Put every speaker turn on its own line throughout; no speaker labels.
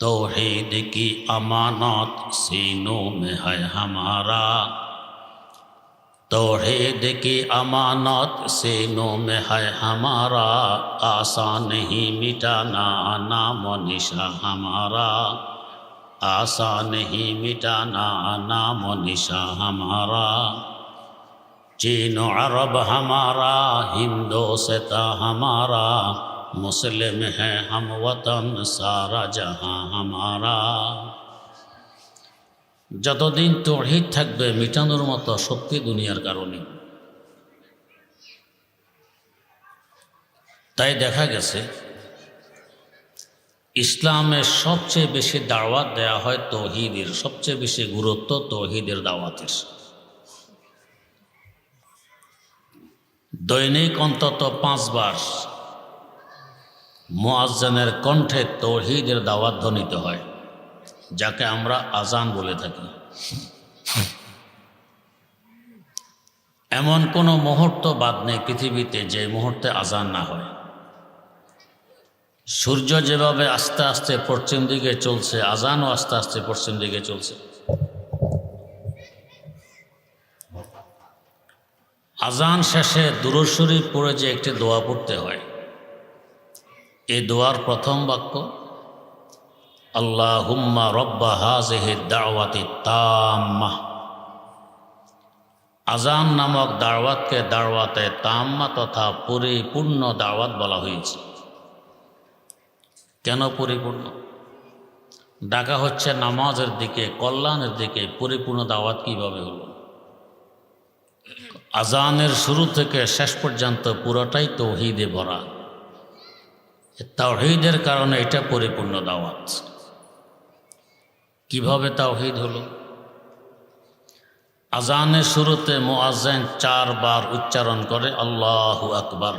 तौहीद की अमानत सीनों में है हमारा, तौहीद की अमानत सीनों में है हमारा। आसान नहीं मिटाना नाम निशा हमारा, आसान नहीं मिटाना नाम निशा हमारा। चीन अरब हमारा, हिंदोस्तां हमारा, मुस्लिम है हम वतन सारा जहां हमारा। যতদিন তৌহিদ থাকবে মিটানোর মতো শক্তি দুনিয়ার কারণে। তাই দেখা গেছে ইসলামের সবচেয়ে বেশি দাওয়াত দেয়া হয় তৌহিদের, সবচেয়ে বেশি গুরুত্ব তৌহিদের দাওয়াতের। দৈনিক অন্তত 5 বার মুয়াজ্জিনের কণ্ঠে তৌহিদের দাওয়াত ধ্বনিত হয়, যাকে আমরা আজান বলে থাকি। এমন কোনো মুহূর্ত বাদ নেই পৃথিবীতে যে মুহূর্তে আজান না হয়। সূর্য যেভাবে আস্তে আস্তে পশ্চিম দিকে চলছে, আজানও আস্তে আস্তে পশ্চিম দিকে চলছে। আজান শেষে দুরূদ শরীফ পড়ে যে একটি দোয়া পড়তে হয়, এই দোয়ার প্রথম বাক্য আল্লাহুম্মা রব্বা হাযিহি দাওয়াতি তাম্মাহ। আজান নামক দাওয়াতকে দাওয়াতে তাম্মা তথা পরিপূর্ণ দাওয়াত বলা হয়েছে। কেন পরিপূর্ণ? ডাকা হচ্ছে নামাজের দিকে, কল্যাণের দিকে। পরিপূর্ণ দাওয়াত কিভাবে হলো? আজানের শুরু থেকে শেষ পর্যন্ত পুরোটাই তৌহিদে ভরা। তাওহীদের কারণে এটা পরিপূর্ণ দাওয়াত। কিভাবে তাওহীদ হলো? আজানের শুরুতে মুয়াজ্জিন 4 বার উচ্চারণ করে আল্লাহু আকবার।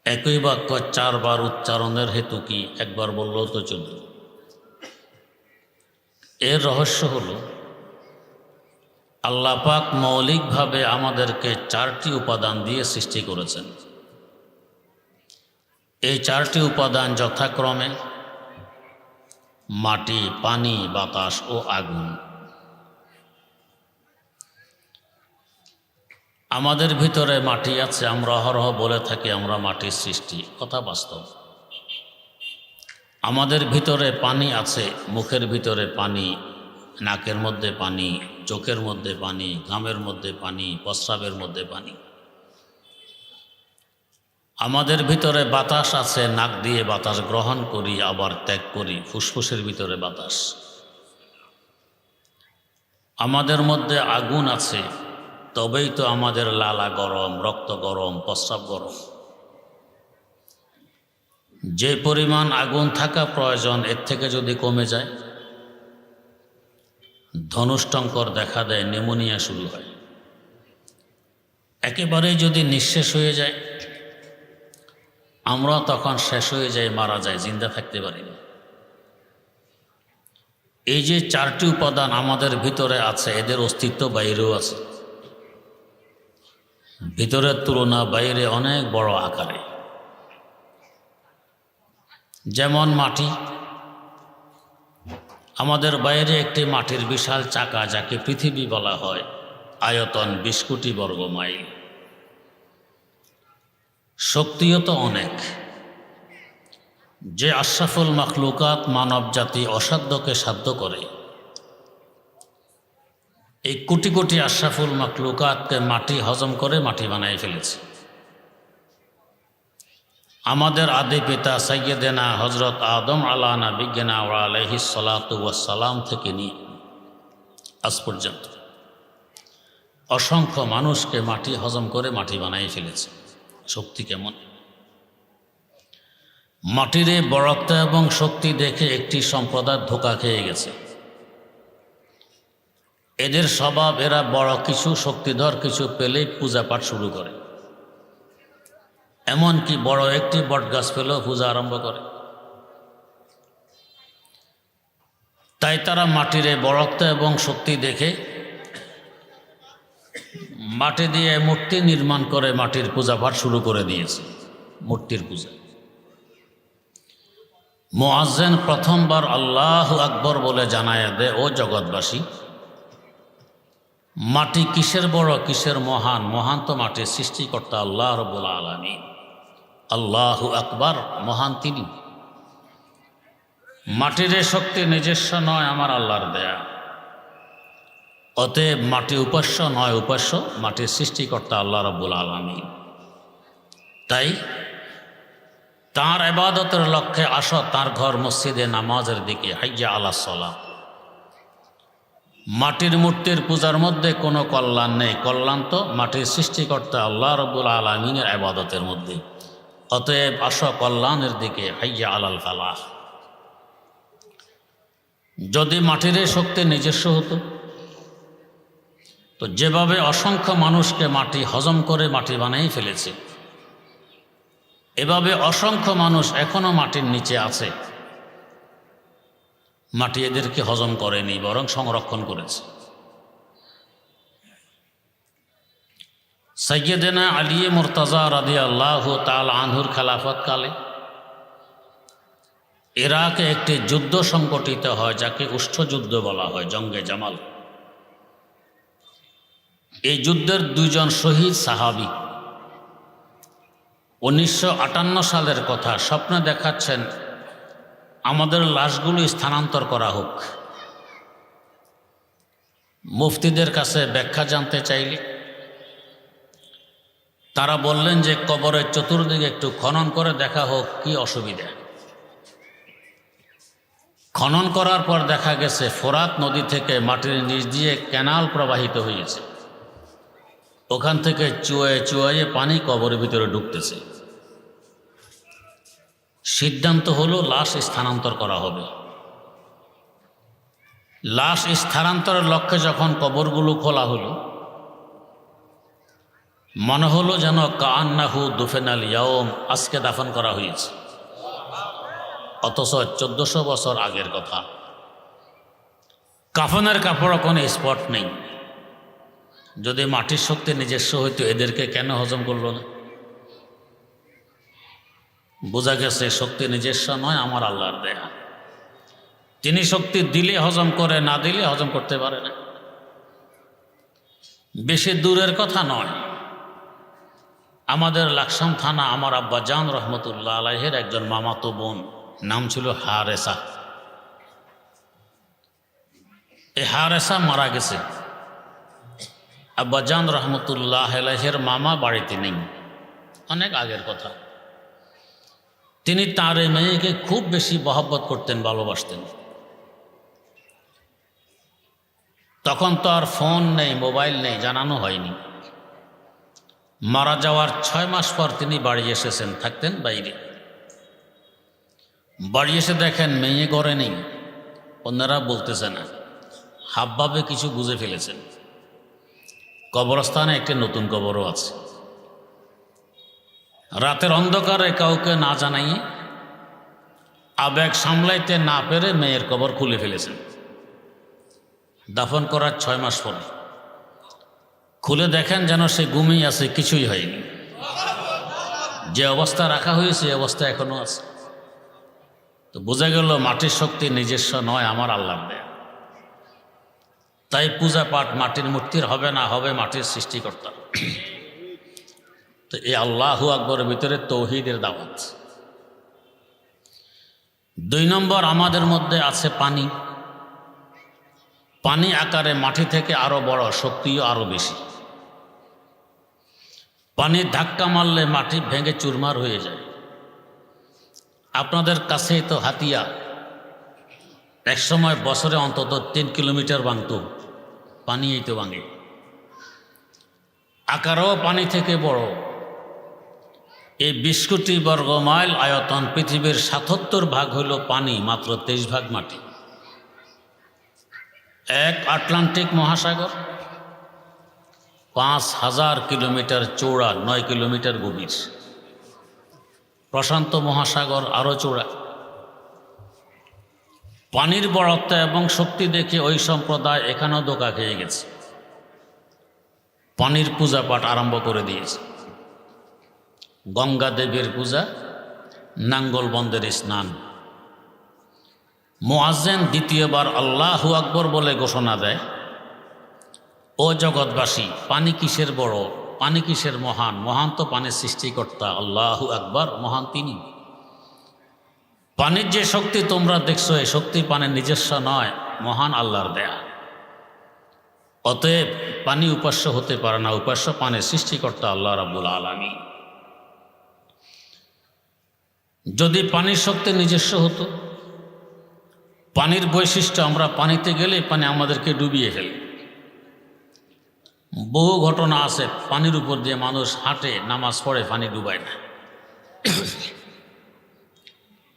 একই বাক্য 4 বার উচ্চারণের হেতু কি? একবার বললেও তো চলবে। এর রহস্য হলো আল্লাহ পাক মৌলিকভাবে আমাদেরকে 4টি উপাদান দিয়ে সৃষ্টি করেছেন। এই 4টি উপাদান যথাক্রমে মাটি, পানি, বাতাস ও আগুন। আমাদের ভিতরে মাটি আছে, আমরা অহরহ বলে থাকি আমরা মাটির সৃষ্টি, কথা বাস্তব। আমাদের ভিতরে পানি আছে, মুখের ভিতরে পানি, নাকের মধ্যে পানি, চোখের মধ্যে পানি, ঘামের মধ্যে পানি, প্রস্রাবের মধ্যে পানি। আমাদের ভিতরে বাতাস আছে, নাক দিয়ে বাতাস গ্রহণ করি আবার ত্যাগ করি, ফুসফুসের ভিতরে বাতাস। আমাদের মধ্যে আগুন আছে, তবেই তো আমাদের লালা গরম, রক্ত গরম, প্রস্রাব গরম। যে পরিমাণ আগুন থাকা প্রয়োজন এর থেকে যদি কমে যায়, ধনুষ্টঙ্কর দেখা দেয়, নিউমোনিয়া শুরু হয়। একেবারেই যদি নিঃশেষ হয়ে যায়, আমরা তখন শেষ হয়ে যাই, মারা যায়, জিন্দা থাকতে পারি না। এই যে 4টি উপাদান আমাদের ভিতরে আছে, এদের অস্তিত্ব বাইরেও আছে। ভিতরের তুলনা বাইরে অনেক বড় আকারে। যেমন মাটি, আমাদের বাইরে একটি মাটির বিশাল চাকা, যাকে পৃথিবী বলা হয়, আয়তন 20 কোটি বর্গ মাইল। শক্তিও তো অনেক। যে আশরাফুল মাখলুকাত মানব জাতি অসাধ্যকে সাধ্য করে, এই কোটি কোটি আশরাফুল মাখলুকাতকে মাটি হজম করে মাটি বানায় ফেলেছে। আমাদের আদি পিতা সাইয়্যিদেনা হযরত আদম আলা নবিয়্যিনা ওয়া আলাইহিস সালাতু ওয়াস সালাম থেকে নিয়ে আজ পর্যন্ত অসংখ্য মানুষকে মাটি হজম করে মাটি বানায় ফেলেছে। শক্তি কেমন! মাটির এই বড়ত্ব এবং শক্তি দেখে একটি সম্প্রদায় ধোঁকা খেয়ে গেছে। এদের স্বভাব, এরা বড় কিছু, শক্তিধর কিছু পেলেই পূজা পাঠ শুরু করে। এমনকি বড় একটি বটগাছ পেলেও পূজা আরম্ভ করে। তাই তারা মাটির এই বড়ত্ব এবং শক্তি দেখে মাটি দিয়ে মূর্তি নির্মাণ করে মাটির পূজা পাঠ শুরু করে দিয়েছে, মূর্তির পূজা। মুয়াজ্জিন প্রথমবার আল্লাহু আকবর বলে জানায়া দে, ও জগৎবাসী, মাটি কিসের বড় কিসের মহান? মহান তো মাটির সৃষ্টিকর্তা আল্লাহ রাব্বুল আলামিন। আল্লাহু আকবার, মহান তিনি। মাটির এ শক্তি নিজস্ব নয়, আমার আল্লাহর দেয়া। অতএব মাটি উপাস্য নয়, উপাস্য মাটির সৃষ্টিকর্তা আল্লাহ রাব্বুল আলামিন। তাই তাঁর ইবাদতের লক্ষ্যে আসো, তাঁর ঘর মসজিদে নামাজের দিকে, হাইয়া আলাস সালাহ। মাটির মূর্তির পূজার মধ্যে কোনো কল্যাণ নেই, কল্যাণ তো মাটির সৃষ্টিকর্তা আল্লাহ রাব্বুল আলামিনের ইবাদতের মধ্যে। অতএব আসো কল্যাণের দিকে, হাইয়া আলাল ফালাহ। যদি মাটির এই শক্তি নিজস্ব হতো, তো যেভাবে অসংখ্য মানুষকে মাটি হজম করে মাটি বানিয়ে ফেলেছে, এভাবে অসংখ্য মানুষ এখনো মাটির নিচে আছে। মাটি এদেরকে হজম করেনি, বরং সংরক্ষণ করেছে। সাইয়্যিদানা আলী মুরতাজা রাদিয়াল্লাহু তাআলা আনহুর খেলাফত কালে ইরাকে একটি যুদ্ধ সংগঠিত হয়, যাকে উষ্ঠ যুদ্ধ বলা হয়, জঙ্গে জামাল। এই যুদ্ধের দুইজন শহীদ সাহাবী 1958 সালের কথা স্বপ্নে দেখাচ্ছেন, আমাদের লাশগুলো স্থানান্তর করা হোক। মুফতিদের কাছে ব্যাখ্যা জানতে চাইলে তারা বললেন যে কবরের চতুর্দিকে একটু খনন করে দেখা হোক, কি অসুবিধা। খনন করার পর দেখা গেছে ফোরাত নদী থেকে মাটির নিচ দিয়ে ক্যানাল প্রবাহিত হয়েছে, ওখান থেকে চুয়ায়ে চুয়ায়ে পানি কবরের ভিতরে ঢুকতেছে। সিদ্ধান্ত হলো লাশ স্থানান্তর করা হবে। লাশ স্থানান্তরের লক্ষ্যে যখন কবরগুলো খোলা হলো, মনে হলো যেন কান্নাহু দুফেনাল ইয়াউম, আজকে দাফন করা হয়েছে, অথচ 1400 বছর আগের কথা। কাফনের কাপড় কোনো স্পট নেই। যদি মাটির শক্তি নিজস্ব হইতো, এদেরকে কেন হজম করলো না? বোঝা গেছে শক্তি নিজস্ব নয়, আমার আল্লাহর দেয়া। তিনি শক্তি দিলে হজম করে, না দিলে হজম করতে পারে না। বেশি দূরের কথা নয়, আমাদের লাকসাম থানা আমার আব্বা জান রহমতুল্লাহ আলাইহের একজন মামাতো বোন, নাম ছিল হারেসা। এই হারেসা মারা গেছে। আব্বা জান রহমতুল্লাহ আলাইহের মামা বাড়িতে নেই, অনেক আগের কথা। তিনি তাঁর এই মেয়েকে খুব বেশি মহব্বত করতেন, ভালোবাসতেন। তখন তো আর ফোন নেই, মোবাইল নেই, জানানো হয়নি। মারা যাওয়ার 6 মাস পর তিনি বাড়ি এসেছেন, থাকতেন বাইরে। বাড়ি এসে দেখেন মেয়ে ঘরে নেই। অন্যরা বলতেছে না, হাবভাবে কিছু বুঝে ফেলেছেন। কবরস্থানে একটি নতুন কবরও আছে। রাতের অন্ধকারে কাউকে না জানাইয়ে, আবেগ সামলাইতে না পেরে মেয়ের কবর খুলে ফেলেছেন। দাফন করার 6 মাস পরে খুলে দেখেন যেন সে ঘুমিয়ে আছে, কিছুই হয়নি। যে অবস্থা রাখা হয়েছে এই অবস্থা এখনো আছে। তো বোঝা গেল মাটির শক্তি নিজস্ব নয়, আমার আল্লাহর দেয়া। তাই পূজা পাঠ মাটির মূর্তির হবে না, হবে মাটির সৃষ্টিকর্তা। তো এই আল্লাহু আকবরের ভিতরে তৌহিদের দাওয়াত। 2 নম্বর, আমাদের মধ্যে আছে পানি। পানি আকারে মাটি থেকে আরো বড়, শক্তিও আরো বেশি। পানির ধাক্কা মারলে মাটি ভেঙে চুরমার হয়ে যায়। আপনাদের কাছেই তো হাতিয়া, একসময় বছরে অন্তত 3 কিলোমিটার ভাঙত, পানি এই তো ভাঙে। আকারও পানি থেকে বড়। এই 20 কোটি বর্গ মাইল আয়তন, পৃথিবীর 77 ভাগ হইল পানি, মাত্র 23 ভাগ মাটি। এক আটলান্টিক মহাসাগর 5000 কিলোমিটার চৌড়া, 9 কিলোমিটার গভীর। প্রশান্ত মহাসাগর আরও চৌড়া। পানির বড়ত্ব এবং শক্তি দেখে ওই সম্প্রদায় এখানেও ধোঁকা খেয়ে গেছে। পানির পূজা পাঠ আরম্ভ করে দিয়েছে। গঙ্গা দেবীর পূজা, নাঙ্গল বন্দের স্নান, মুয়াজ্জিন দ্বিতীয়বার আল্লাহু আকবর বলে ঘোষণা দেয়, ও জগৎবাসী, পানি কিসের বড়, পানি কিসের মহান, মহান তো পানির সৃষ্টিকর্তা, আল্লাহু আকবর, মহান তিনি। পানির যে শক্তি তোমরা দেখছো, এই শক্তি পানির নিজস্ব নয়, মহান আল্লাহর দেয়া। অতএব পানি উপাস্য হতে পারে না, উপাস্য পানির সৃষ্টিকর্তা আল্লাহ রাব্বুল আলামিন। যদি পানির শক্তি নিজস্ব হতো, পানির বৈশিষ্ট্য, আমরা পানিতে গেলে পানি আমাদেরকে ডুবিয়ে ফেলে। বহু ঘটনা আছে, পানির উপর দিয়ে মানুষ হাঁটে, নামাজ পড়ে, পানি ডুবায় না।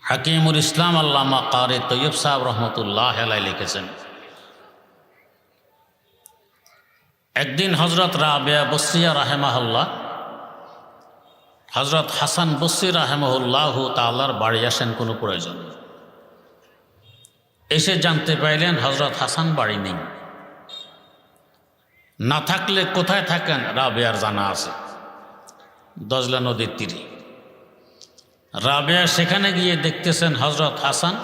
হাকিমুল ইসলাম আল্লামা কারি তৈয়ব সাহেব রহমতুল্লাহ আলাইহি লিখেছেন, একদিন হজরত রাবেয়া বসরিয়া রাহেমাহুল্লাহ, হজরত হাসান বসরি রাহেমাহুল্লাহ তাআলার বাড়ি আসেন কোনো প্রয়োজন। এসে জানতে পাইলেন হজরত হাসান বাড়ি নেই। না থাকলে কোথায় থাকেন রাবেয়ার জানা আছে, দজলা নদীর তীরে। রাবেয়া সেখানে গিয়ে দেখতেছেন হজরত হাসান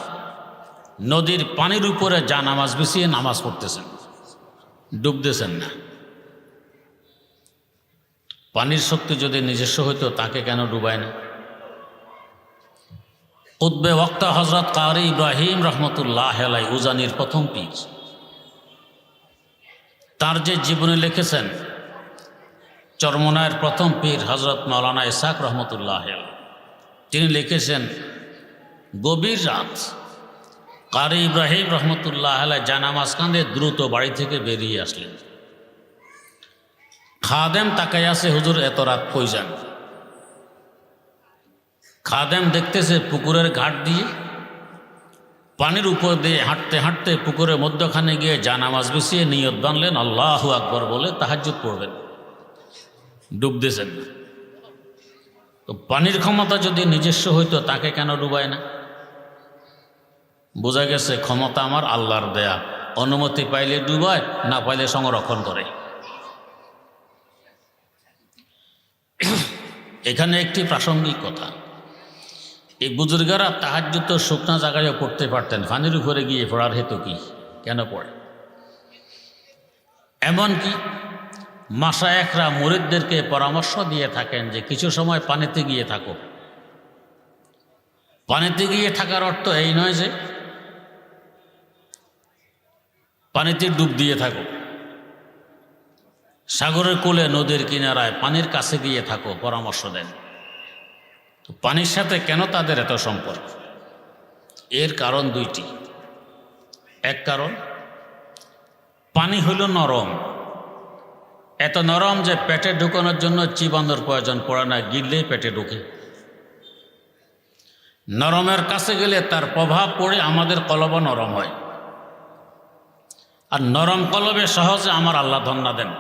নদীর পানির উপরে জানামাজ বিছিয়ে নামাজ পড়তেছেন, ডুবতেছেন না। পানির শক্তি যদি নিজস্ব হইতো, তাকে কেন ডুবায় না? কুতবে ওয়াক্তা হজরত কারি ইব্রাহিম রহমতুল্লাহ আলাইহি, উজানির প্রথম পীর, তার যে জীবনে লিখেছেন, চরমনায়ের প্রথম পীর হজরত মাওলানা ইসহাক রহমতুল্লাহ আলাইহি, তিনি লিখেছেন, গভীর রাত কারি ইব্রাহিম রহমতুল্লাহ আলাইহি জানামাজ কাঁধে দ্রুত বাড়ি থেকে বেরিয়ে আসলেন। খাদেম তাকাই আছে, হুজুর এত রাত কই যান? খাদেম দেখতেছে পুকুরের ঘাট দিয়ে পানির উপর দিয়ে হাঁটতে হাঁটতে পুকুরের মধ্যখানে গিয়ে জানামাজ বিছিয়ে নিয়ত বানলেন আল্লাহু আকবর বলে তাহাজ্জুদ পড়বেন, ডুবতেছেন না। তো পানির ক্ষমতা যদি নিজস্ব হইতো, তাকে কেন ডুবায় না? বোঝা গেছে ক্ষমতা আমার আল্লাহর দেয়া, অনুমতি পাইলে ডুবায়, না পাইলে সংরক্ষণ করে। এখানে একটি প্রাসঙ্গিক কথা, এই বুজুর্গরা তাহাজ্জুদ তো শুকনা জায়গায় পড়তে পারতেন, পানির উপরে গিয়ে পড়ার হেতু কি, কেন পড়ে? এমনকি মাশায়েখরা মুরিদদেরকে পরামর্শ দিয়ে থাকেন যে কিছু সময় পানিতে গিয়ে থাকো। পানিতে গিয়ে থাকার অর্থ এই নয় যে পানিতে ডুব দিয়ে থাকো, সাগরের কোলে নদীর কিনারায় পানির কাছে গিয়ে থাকো, পরামর্শ দেন। তো পানির সাথে কেন তাদের এত সম্পর্ক? এর কারণ দুইটি। এক কারণ, পানি হইল নরম, এত নরম যে পেটে ঢুকানোর জন্য চিবানোর প্রয়োজন পড়ে না, গিললেই পেটে ঢুকে। নরমের কাছে গেলে তার প্রভাব পড়ে আমাদের কলব নরম হয়, আর নরম কলবে সহজে আমার আল্লাহ ধন্না দেন।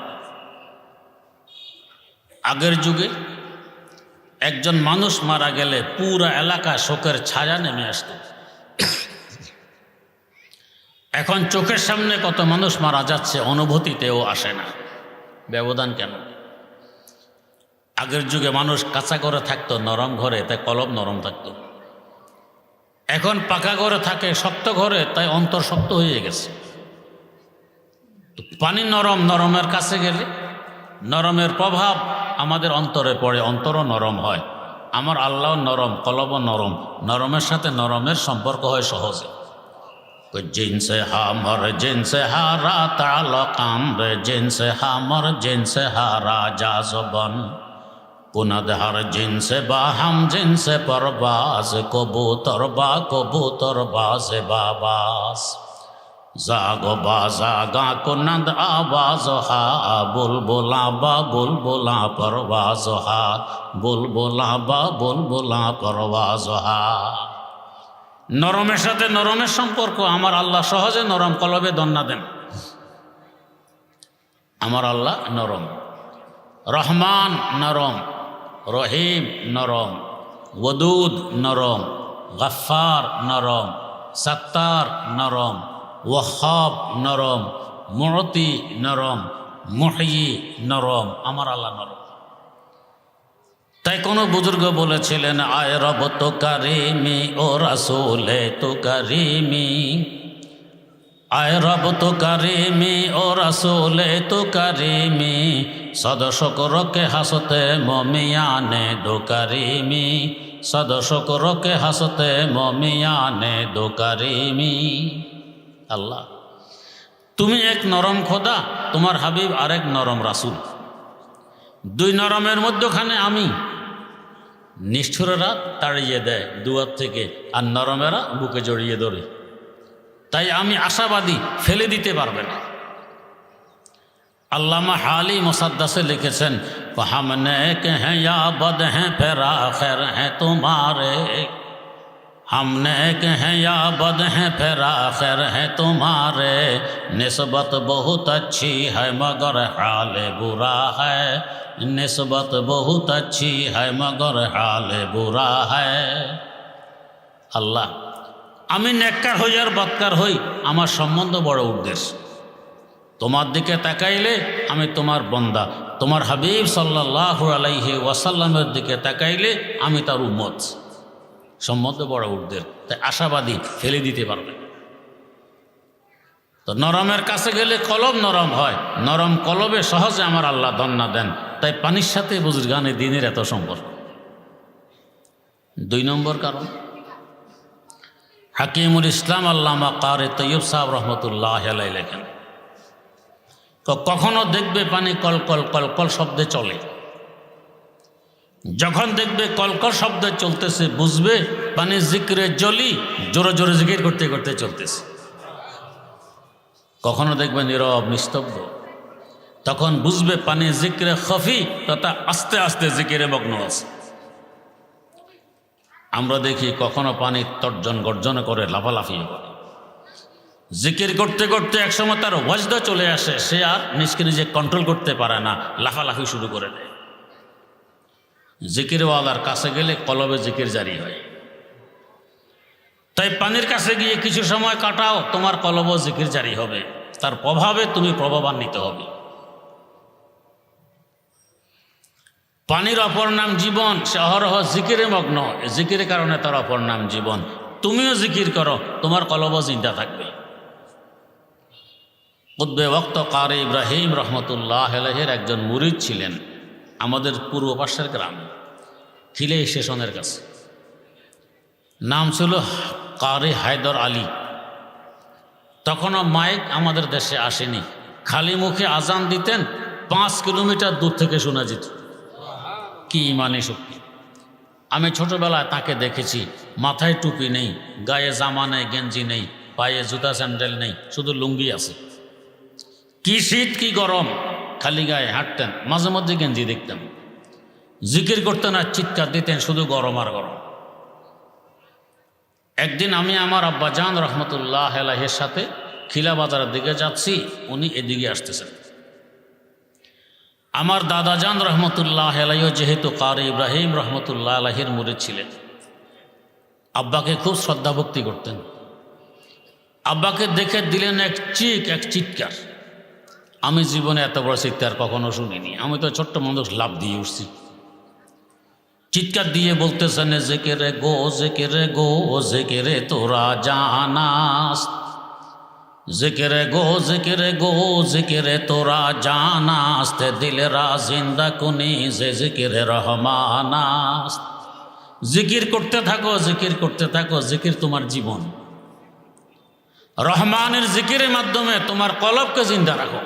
আগের যুগে একজন মানুষ মারা গেলে পুরা এলাকা শোকের ছায়া নেমে আসত। এখন চোখের সামনে কত মানুষ মারা যাচ্ছে, অনুভূতিতেও আসে না। ব্যবধান কেন? আগের যুগে মানুষ কাঁচা ঘরে থাকতো, নরম ঘরে, তাই কলব নরম থাকতো। এখন পাকা ঘরে থাকে, শক্ত ঘরে, তাই অন্তর শক্ত হয়ে গেছে। পানি নরম, নরমের কাছে গেলে নরমের প্রভাব আমাদের অন্তরে পড়ে, অন্তরও নরম হয়। আমার আল্লাহ নরম, কলবও নরম, নরমের সাথে নরমের সম্পর্ক হয় সহজে। জিনসে হামর জিনসে হারা তালকাম রে, জিনসে হামর জিনসে হারা জাজবন, কুনদ হর জিনসে বাহাম জিনসে পরবাজ, কবুতর বাজ বাবাস, জাগো বাজাগা কুনদ আওয়াজ হা, বুলবুলা বা বুলবুলা পরবাজ হা, বুলবুলা বা বুলবুলা পরবাজ হা। নরমের সাথে নরমের সম্পর্ক আমার আল্লাহ সহজে নরম কলবে দন্না দেন। আমার আল্লাহ নরম, রহমান নরম, রহিম নরম, ওয়াদুদ নরম, গফফার নরম, সত্তার নরম, ওয়াহাব নরম, মুতি নরম, মুহয়ি নরম। আমার আল্লাহ নরম। তাই কোনো বুজুর্গ বলেছিলেন, আয় রব তো কারিমি ও রাসূলে তো কারিমি, আয় রব তো কারিমি ও রাসূলে তো কারিমি, সদ শুকরকে হাসতে মমিয়ানে দো কারিমি, সদ শুকরকে হাসতে মমিয়ানে দো কারিমি। আল্লাহ, তুমি এক নরম খোদা, তোমার হাবিব আরেক নরম রাসূল, দুই নরমের মধ্যখানে আমি। নিষ্ঠুরেরা তাড়িয়ে দেয় দুয়ার থেকে, আর নরমেরা বুকে জড়িয়ে ধরে। তাই আমি আশাবাদী, ফেলে দিতে পারবে না। আল্লামা হালি মুসাদ্দাসে লিখেছেন, হামনে কে হ্যাঁ ইয়া বদ হ্যাঁ ফেরা খের হ্যাঁ তোমারে, हमने के हैं या बद हैं फेरा खैर है तुम्हारे, निस्बत बहुत अच्छी है मगर हाल बुरा है, निस्बत बहुत अच्छी है मगर हाल बुरा है। আল্লাহ, আমি নেককার হই আর বদকার হই, আমার সম্বন্ধ বড় উদ্দেশ্য। তোমার দিকে তাকাইলে আমি তোমার বন্দা, তোমার হাবিব সাল্লাল্লাহু আলাইহি ওয়াসাল্লামের দিকে তাকাইলে আমি তার উম্মত। সম্বন্ধ বড় ঊর্ধ্বের, তাই আশাবাদী, ফেলে দিতে পারবে। তো নরমের কাছে গেলে কলব নরম হয়, নরম কলবে সহজে আমার আল্লাহ দন্না দেন। তাই পানির সাথে বুজুর্গানে দিনের এত সম্পর্ক। 2 নম্বর কারণ, হাকিমুল ইসলাম আল্লামা কারি তৈয়ব সাহেব রহমতুল্লাহ আলাইহি লেখেন, তো কখনো দেখবে পানি কলকল কলকল শব্দে চলে, যখন দেখবে কলকল শব্দ চলতেছে বুঝবে পানি জিকিরে জলি জোরে জোরে জিকির করতে করতে চলতেছে। কখনো দেখবে নীরব নিস্তব্ধ, তখন বুঝবে পানি জিকিরে খফি তথা আস্তে আস্তে জিকিরে মগ্ন আছে। আমরা দেখি কখনো পানি তর্জন গর্জন করে লাফালাফি করে, জিকির করতে করতে একসময় তার ওয়াজদা চলে আসে, সে আর নিজকে নিজে কন্ট্রোল করতে পারে না, লাফালাফি শুরু করে দেয়। জিকিরওয়ালার কাছে গেলে কলবে জিকির জারি হয়। তাই পানির কাছে গিয়ে কিছু সময় কাটাও, তোমার কলব জিকির জারি হবে, তার প্রভাবে তুমি প্রভাবান্বিত হবে। পানির অপর নাম জীবন, সে অহরহ জিকিরে মগ্ন, জিকিরের কারণে তার অপর নাম জীবন। তুমিও জিকির করো, তোমার কলব জিন্দা থাকবে। কুতবে ওয়াক্ত কারি ইব্রাহিম রহমতুল্লাহ আলাইহির একজন মুরিদ ছিলেন আমাদের পূর্ব পাশের গ্রাম খিলে স্টেশনের কাছে। নাম ছিল কারি হায়দর আলী। তখনও মাইক আমাদের দেশে আসেনি, খালি মুখে আজান দিতেন, 5 কিলোমিটার দূর থেকে শোনা যেত। কি ইমানি শক্তি! আমি ছোটবেলায় তাকে দেখেছি, মাথায় টুপি নেই, গায়ে জামা নেই, গেঞ্জি নেই, পায়ে জুতা স্যান্ডেল নেই, শুধু লুঙ্গি আছে। কি শীত কি গরম, খালি গায়ে হাঁটতেন, মাঝে মধ্যে গেঞ্জি দেখতাম। জিকির করতেন আর চিৎকার দিতেন, শুধু গরম আর গরম। একদিন আমি আমার আব্বাজান রহমতুল্লাহ আলাইহির সাথে খিলা বাজারের দিকে যাচ্ছি, উনি এদিকে আসতেছেন। আমার দাদাজান রহমতুল্লাহ আলাইহি যেহেতু কারি ইব্রাহিম রহমতুল্লাহ আলাইহির মুরিদ ছিলেন, আব্বাকে খুব শ্রদ্ধা ভক্তি করতেন। আব্বাকে দেখে দিলেন এক চিৎকার। আমি জীবনে এত বড় চিৎকার কখনো শুনিনি। আমি তো ছোট্ট মানুষ, লাভ দিয়ে উঠছি। চিৎকার দিয়ে বলতেছেন, জিকিরে গো জিকিরে গো জিকিরে তোরা জানাস, জিকিরে গো জিকিরে গো জিকিরে তোরা জানাস, তে দিলেরা জিন্দা কুনি যে জিকিরে রহমানাস। জিকির করতে থাকো, জিকির করতে থাকো, জিকির তোমার জীবন। রহমানের জিকিরের মাধ্যমে তোমার কলবকে জিন্দা রাখো।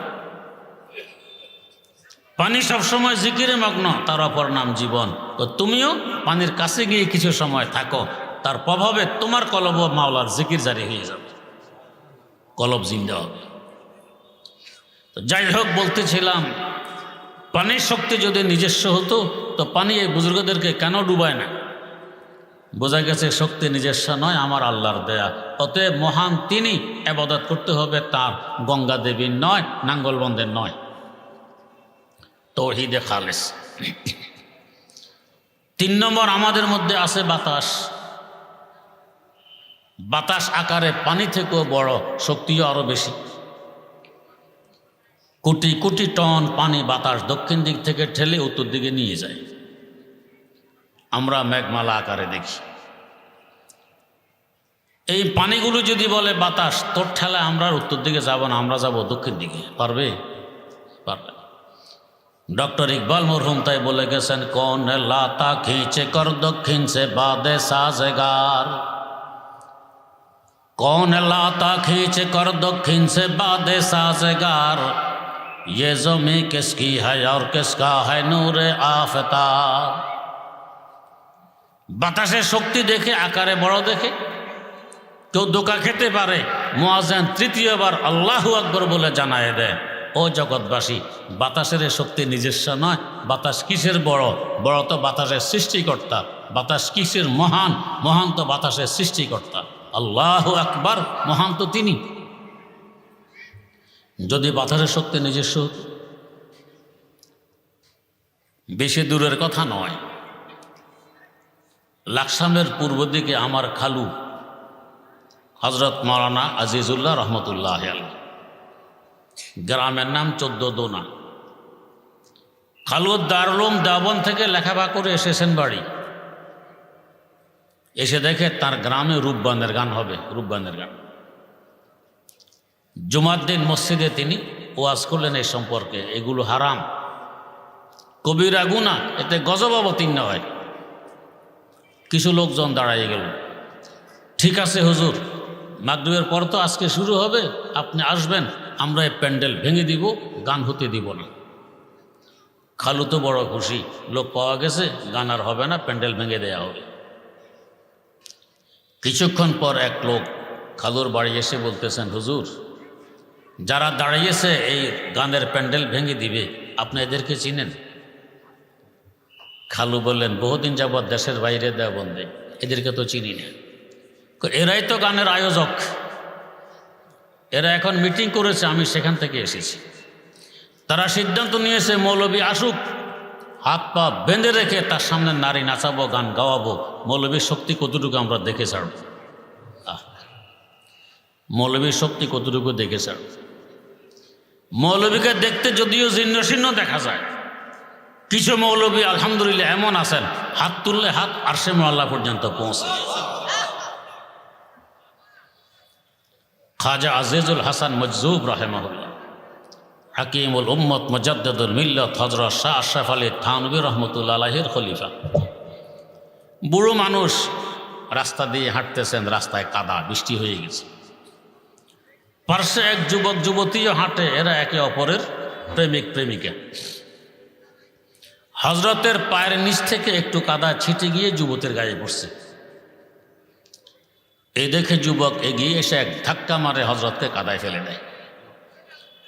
পানি সবসময় জিকিরে মগ্ন, তার অপর নাম জীবন। তো তুমিও পানির কাছে গিয়ে কিছু সময় থাকো, তার প্রভাবে তোমার কলব মাওলার জিকির জারি হয়ে যাবে, কলব জিন্দা হবে। তো যাই হোক, বলতেছিলাম পানির শক্তি যদি নিজস্ব হতো তো পানি এই বুজুর্গদেরকে কেন ডুবায় না? বোঝা গেছে শক্তি নিজস্ব নয়, আমার আল্লাহর দেয়া। অতএব মহান তিনি, ইবাদত করতে হবে তার, গঙ্গা দেবীর নয়, নাঙ্গলবন্দের নয়। তৌহিদে খালেস। 3 নম্বর, আমাদের মধ্যে আছে বাতাস। বাতাস আকারে পানি থেকেও বড়, শক্তিও আরো বেশি। কোটি কোটি টন পানি বাতাস দক্ষিণ দিক থেকে ঠেলে উত্তর দিকে নিয়ে যায়। আমরা মেঘমালা আকারে দেখি। এই পানিগুলো যদি বলে বাতাস, তোর ঠেলায় আমরা উত্তর দিকে যাব না, আমরা যাব দক্ষিণ দিকে, পারবে? পারবে। ডক্টর ইকবাল মরহুম তাই বলে গেছেন, কোন লাতা খিঁচে কর দক্ষিণ সে বাদে সাজেগার, কোন लाता खींच कर दक्षिण से बादे साजगार, ये ज़मी किसकी है और किसका है नूरे आफताब। বাতাসের শক্তি দেখে আকারে বড় দেখে কেউ ধোঁকা খেতে পারে, মুয়াজ্জিন তৃতীয়বার আল্লাহু আকবার বলে জানায় দেয়, ও জগৎবাসী, বাতাসের শক্তি নিজস্ব নয়। বাতাস কিসের বড়? বড় তো বাতাসের সৃষ্টিকর্তা। বাতাস কিসের মহান? মহান তো বাতাসের সৃষ্টিকর্তা। আল্লাহু আকবার, মহান তো তিনি। যদি বাতাসের শক্তি নিজস্ব হতো, বেশি দূরের কথা নয়, লাকসামের পূর্ব দিকে আমার খালু হজরত মাওলানা আজিজুল্লাহ রহমতুল্লাহ আলাইহি, গ্রামের নাম 14 দোনা। খালু দারুল উলুম দেওবন্দ থেকে লেখাপড়া করে এসেছেন বাড়ি। এসে দেখে তার গ্রামে রূপবানের গান হবে, রূপবানের গান। জুমার দিন মসজিদে তিনি ওয়াজ করলেন এই সম্পর্কে, এগুলো হারাম, কবিরা গুনাহ, এতে গজব অবতীর্ণ হয়। কিছু লোকজন দাঁড়াইয়ে গেল, ঠিক আছে হুজুর, মাগরিবের পর তো আজকে শুরু হবে, আপনি আসবেন, আমরা এই প্যান্ডেল ভেঙে দিব, গান হতে দিব না। খালু তো বড় খুশি, লোক পাওয়া গেছে, গান আর হবে না, প্যান্ডেল ভেঙে দেয়া হবে। কিছুক্ষণ পর এক লোক খালুর বাড়ি এসে বলতেছেন, হুজুর, যারা দাঁড়িয়েছে এই গানের প্যান্ডেল ভেঙে দিবে, আপনি এদেরকে চিনেন? খালু বললেন, বহুদিন যাবৎ দেশের বাইরে দেওবন্দে, এদেরকে তো চিনি না। এরাই তো গানের আয়োজক, এরা এখন মিটিং করেছে, আমি সেখান থেকে এসেছি। তারা সিদ্ধান্ত নিয়েছে মৌলবী আসুক, হাত পা বেঁধে রেখে তার সামনে নারী নাচাবো, গান গাওয়াবো, মৌলবীর শক্তি কতটুকু আমরা দেখে ছাড়ব। মৌলবীর শক্তি কতটুকু দেখে ছাড়ব। মৌলবীকে দেখতে যদিও জীর্ণ শীর্ণ দেখা যায়, কিছু মৌলবী আলহামদুলিল্লাহ এমন আছেন, হাত তুললে হাত আরশে মুআল্লা পর্যন্ত পৌঁছে। খাজা আজিজুল হাসান মজজুব রাহিমাহুল্লাহ, হাকিমুল উম্মত মুজাদ্দিদুল মিল্লাত হযরত শাহ আশরাফ আলী থানভী রাহমাতুল্লাহ আলাইহির খলিফা। বুড়ো মানুষ রাস্তা দিয়ে হাঁটতেছেন, রাস্তায় কাদা, বৃষ্টি হয়ে গেছে। পার্শ্বে এক যুবক যুবতীও হাঁটে, এরা একে অপরের প্রেমিক প্রেমিকা। হজরতের পায়ের নিচ থেকে একটু কাদা ছিটে গিয়ে যুবতীর গায়ে পড়ছে। এই দেখে যুবক এগিয়ে এসে এক ধাক্কা মারে হজরতকে কাদায় ফেলে দেয়।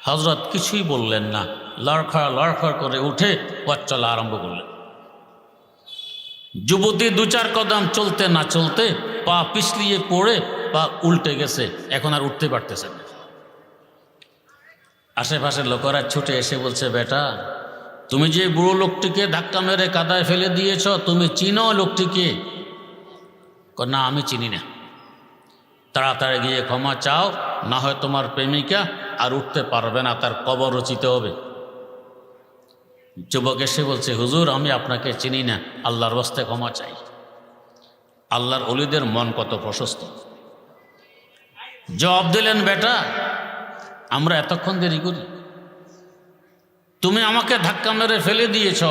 হজরত কিছুই বললেন না, লড়খড় করে উঠে পথ চলা আরম্ভ করলেন। যুবতী 2-4 কদম চলতে না চলতে পা পিছলিয়ে পড়ে পা উল্টে গেছে, এখন আর উঠতে পারতেছে না। আশেপাশের লোকেরা ছুটে এসে বলছে, বেটা, তুমি যে বুড়ো লোকটিকে ধাক্কা মেরে কাদায় ফেলে দিয়েছ, তুমি চিনো লোকটিকে? না, আমি চিনি না। তাড়াতাড়ি গিয়ে ক্ষমা চাও, না হয় তোমার প্রেমিকা আর উঠতে পারবে না, তার কবর রচিত হবে। যুবক এসে বলছে, হুজুর, আমি আপনাকে চিনি না, আল্লাহর রাস্তায় ক্ষমা চাই। আল্লাহর ওলিদের মন কত প্রশস্ত। জবাব দিলেন, বেটা, আমরা এতক্ষণ দেরি করি? তুমি আমাকে ধাক্কা মেরে ফেলে দিয়েছ,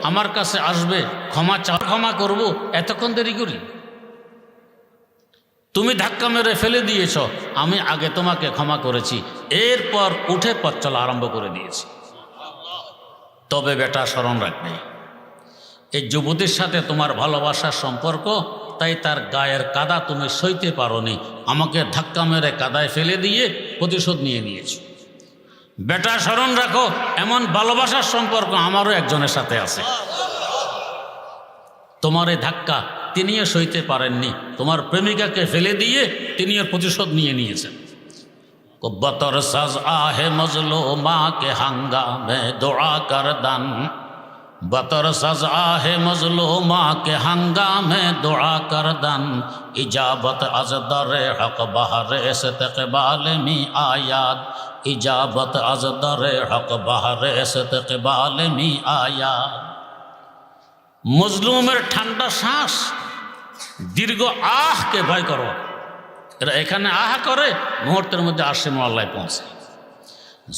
আমার কাছে আসবে, ক্ষমা চাও, ক্ষমা করব, এতক্ষণ দেরি করি? তুমি ধাক্কা মেরে ফেলে দিয়েছ, আমি আগে তোমাকে ক্ষমা করেছি, এরপর উঠে পথ চলা আরম্ভ করে দিয়েছি। তবে বেটা, স্মরণ রাখবে, এই যুবতীর সাথে তোমার ভালোবাসার সম্পর্ক, তাই তার গায়ের কাদা তুমি সইতে পারোনি, আমাকে ধাক্কা মেরে কাদায় ফেলে দিয়ে প্রতিশোধ নিয়ে নিয়েছো। বেটা, স্মরণ রাখো, এমন ভালোবাসার সম্পর্ক আমারও একজনের সাথে আছে। তোমার এই ধাক্কা তিনিও সইতে পারেননি, তোমার প্রেমিকাকে ফেলে দিয়ে তিনিও প্রতিশোধ নিয়ে নিয়েছেন। বতর সাজ আহে মজলুমা কে হাঙ্গামে দোয়া কর দান, বতর সাজ আহে মজলুমা কে হাঙ্গামে দোয়া কর দান, ইজাবত আজ দরে হক বাহরে ইস্তেকবাল মি আয়াত, ইজাবত আজ দরে হক বাহরে ইস্তেকবাল মি আয়াত। মজলুমের ঠান্ডা শ্বাস, দীর্ঘ আহকে ভয় করো। এরা এখানে আহ করে, মুহূর্তের মধ্যে আরশে মুআল্লায় পৌঁছে।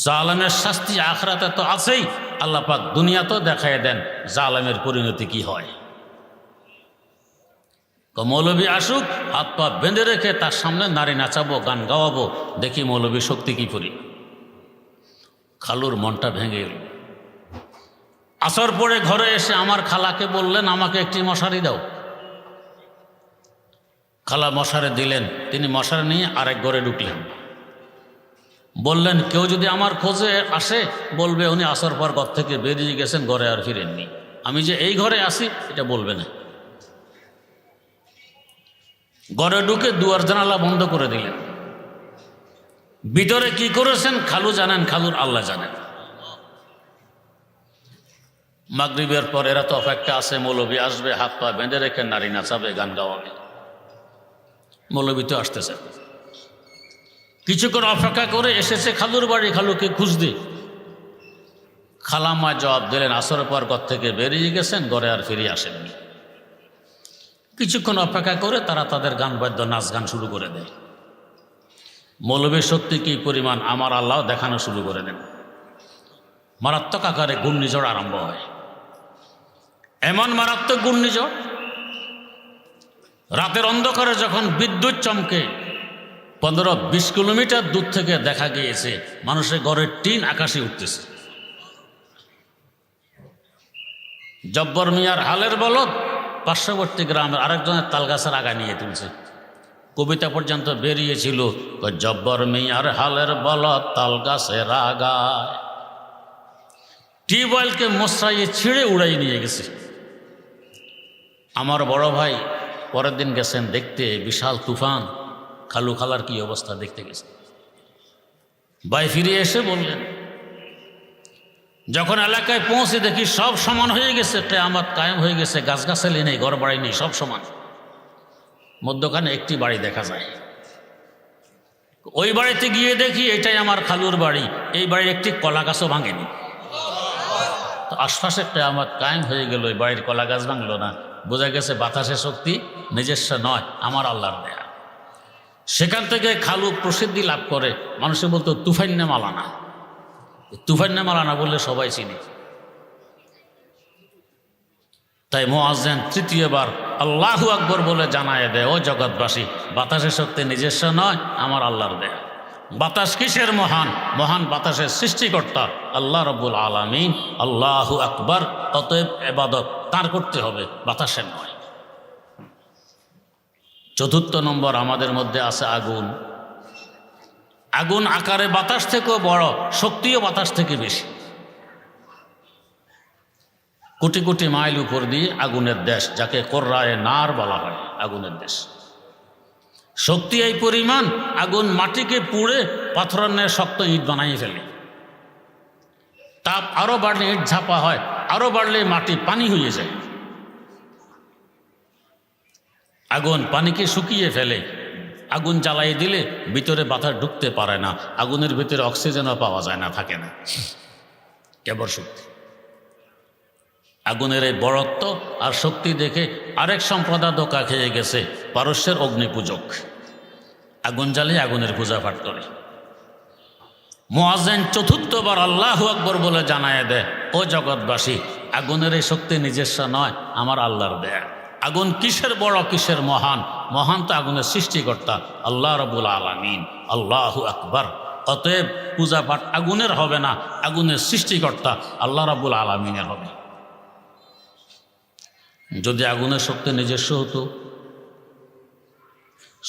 জালেমের শাস্তি আখিরাতে তো আছেই, আল্লাহ পাক দুনিয়াতেও দেখায় দেন জালেমের পরিণতি কি হয়। মৌলবী আসুক, হাত পা বেঁধে রেখে তার সামনে নারী নাচাবো, গান গাওয়াবো, দেখি মৌলবী শক্তি কি করি। খালুর মনটা ভেঙে গেল। আসর পরে ঘরে এসে আমার খালাকে বললেন, আমাকে একটি মশারি দাও। খালা মশারি দিলেন, তিনি মশারি নিয়ে আরেক ঘরে ঢুকলেন। বললেন, কেউ যদি আমার খোঁজে আসে বলবে উনি আসর পর ঘর থেকে বেরিয়ে গেছেন, ঘরে আর ফিরেননি। আমি যে এই ঘরে আসি এটা বলবে না। ঘরে ঢুকে দুয়ার জানালা বন্ধ করে দিলেন। ভিতরে কি করেছেন খালু জানেন, খালুর আল্লাহ জানেন। মাগরিবের পর এরা তো অপেক্ষা আছে, মৌলবী আসবে, হাত পা বেঁধে রেখে নারী নাচাবে, গান গাওয়াবে। মৌলবী তো আসতেছে। কিছুক্ষণ অপেক্ষা করে এসেছে খালুর বাড়ি, খালুকে খুঁজতে। খালাম্মা জবাব দিলেন, আসরের পর ঘর থেকে বেরিয়ে গেছেন, ঘরে আর ফিরে আসেননি। কিছুক্ষণ অপেক্ষা করে তারা তাদের গান বাদ্য নাচ গান শুরু করে দেয়। মৌলবীর শক্তি কি পরিমাণ আমার আল্লাহ দেখানো শুরু করে দেন। মারাত্মক আকারে ঘূর্ণিঝড় আরম্ভ হয়। এমন মারাত্মক ঘূর্ণিঝড়, রাতের অন্ধকারে যখন বিদ্যুৎ চমকে 15-20 কিলোমিটার দূর থেকে দেখা গিয়েছে মানুষের ঘরের টিন আকাশে উঠতেছে। জব্বর মিয়ার হালের বলদ পার্শ্ববর্তী গ্রামের আরেকজনের তালগাছের আগা নিয়ে তুলছে। কবিতা পর্যন্ত বেরিয়েছিল, জব্বর মিয়ার হালের বলদ তালগাছের আগায়। টিউবওয়েলকে মশাইয়ে ছিঁড়ে উড়াই নিয়ে গেছে। আমার বড় ভাই পরের দিন গেছেন দেখতে, বিশাল তুফান। খালু খালার কি অবস্থা দেখতে গেছে। ভাই ফিরে এসে বললেন, যখন এলাকায় পৌঁছে দেখি সব সমান হয়ে গেছে, কিয়ামত কায়েম হয়ে গেছে, গাছগাছালি নেই, ঘর বাড়ি নেই, সব সমান। মধ্যখানে একটি বাড়ি দেখা যায়। ওই বাড়িতে গিয়ে দেখি এটাই আমার খালুর বাড়ি, এই বাড়ির একটি কলা গাছও ভাঙেনি। তো আশপাশে কিয়ামত কায়েম হয়ে গেল, ওই বাড়ির কলা গাছ ভাঙলো না। বোঝা গেছে বাতাসের শক্তি নিজস্ব নয়, আমার আল্লাহর দেয়া। সেখান থেকে খালু প্রসিদ্ধি লাভ করে। মানুষে বলতো তুফান্নে মালানা। তুফান্নে মালানা বললে সবাই চিনি। তাই মুয়াজ্জিন তৃতীয়বার আল্লাহু আকবর বলে জানায় দেয়, ও জগৎবাসী, বাতাসের শক্তি নিজস্ব নয়, আমার আল্লাহর দেয়া। বাতাস কিসের মহান? মহান বাতাসের সৃষ্টিকর্তা আল্লাহ রব্বুল আলামিন। আল্লাহু আকবার। অতএব ইবাদত তার করতে হবে, বাতাসের নয়। চতুর্থ নম্বর, আমাদের মধ্যে আছে আগুন। আগুন আকারে বাতাস থেকেও বড়, শক্তিও বাতাস থেকে বেশি। কোটি কোটি মাইল উপর দিয়ে আগুনের দেশ, যাকে কোররায়ে নার বলা হয়, আগুনের দেশ। শক্তি এই পরিমাণ, আগুন মাটিকে পুড়ে পাথরের ন্যায় শক্ত ইট বানাইয়ে ফেলে। তাপ আরো বাড়লে ইট ঝাপা হয়, আরো বাড়লে মাটি পানি হয়ে যায়। আগুন পানিকে শুকিয়ে ফেলে। আগুন জ্বালাই দিলে ভিতরে বাতাস ঢুকতে পারে না, আগুনের ভিতরে অক্সিজেনও পাওয়া যায় না, থাকে না। কেবল শক্তি। আগুনের এই বড়ত্ব আর শক্তি দেখে আরেক সম্প্রদায় ধোঁকা খেয়ে গেছে, পারস্যের অগ্নিপূজক। আগুন জ্বালিয়ে আগুনের পূজা পাঠ করে। মুয়াজ্জিন চতুর্থবার আল্লাহু আকবর বলে জানায় দেয়, ও জগৎবাসী, আগুনের এই শক্তি নিজস্ব নয়, আমার আল্লাহর দেয়া। আগুন কিসের বড়, কিসের মহান? মহান তো আগুনের সৃষ্টিকর্তা আল্লাহ রাব্বুল আলামিন। আল্লাহু আকবার। অতএব পূজা পাঠ আগুনের হবে না, আগুনের সৃষ্টিকর্তা আল্লাহ রাব্বুল আলামিনের হবে। যদি আগুনের শক্তি নিজস্ব হতো,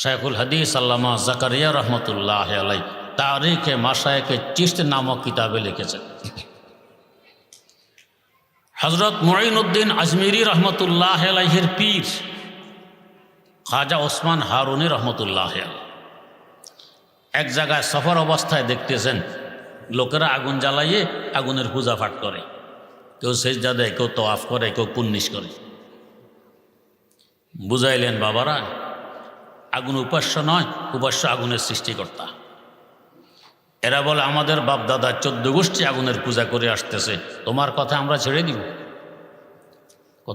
শাইখুল হাদিস আল্লামা জাকারিয়া রহমতুল্লাহ আলাই তারিখে মাশায়েখে চিশত নামক কিতাবে লিখেছেন, হজরত মুঈনুদ্দিন আজমিরি রহমতুল্লাহ আলাইহির পীর খাজা ওসমান হারুনি রহমতুল্লাহ এক জায়গায় সফর অবস্থায় দেখতেছেন লোকেরা আগুন জ্বালাইয়ে আগুনের পূজা পাঠ করে। কেউ সেজদা দেয়, কেউ তওয়াফ করে, কেউ কুন্নিশ করে। বুঝাইলেন, বাবারা, আগুন উপাস্য নয়, উপাস্য আগুনের সৃষ্টিকর্তা। এরা বলে আমাদের বাপদাদা 14 গোষ্ঠী আগুনের পূজা করে আসতেছে, তোমার কথা আমরা ছেড়ে দিব?